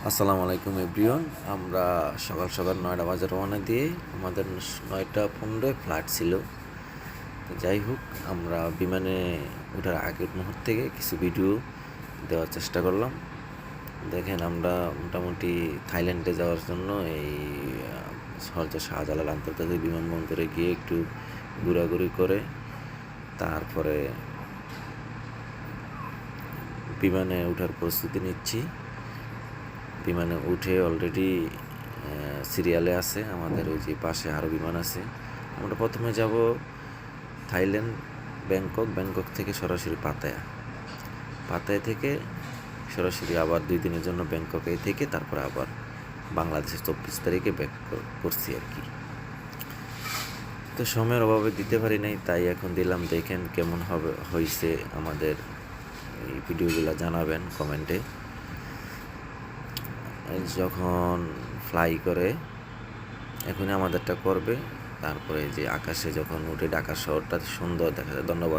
আসসালামু আলাইকুম এভরিওয়ান। আমরা সকাল সকাল 9টা বাজে রওনা দিয়ে আমাদের 9টা 15 ফ্লাইট ছিল। তো যাই হোক, আমরা বিমানে ওঠার আগের মুহূর্ত থেকে কিছু ভিডিও দেওয়ার চেষ্টা করলাম। দেখেন, আমরা মোটামুটি থাইল্যান্ডে যাওয়ার জন্য এই সর্দার শাহজালাল আন্তর্জাতিক বিমানবন্দরে গিয়ে একটু ঘোরাঘুরি করে তারপরে বিমানে ওঠার প্রস্তুতি নিচ্ছি। বিমানে উঠে অলরেডি সিরিয়ালে আছে, আমাদের ওই যে পাশে আরও বিমান আছে। আমরা প্রথমে যাব থাইল্যান্ড, ব্যাংকক থেকে সরাসরি পাতায়া থেকে সরাসরি আবার 2 দিনের জন্য ব্যাংককে থেকে তারপরে আবার বাংলাদেশে 24 তারিখে ব্যাক করছি আর কি। তো সময়ের অভাবে দিতে পারি নাই, তাই এখন দিলাম। দেখেন কেমন হয়েছে আমাদের এই ভিডিওগুলো জানাবেন কমেন্টে। যখন ফ্লাই করে এখনই আমাদেরটা করবে, তারপরে যে আকাশে যখন উঠে ঢাকা শহরটা সুন্দর দেখা যায়। ধন্যবাদ।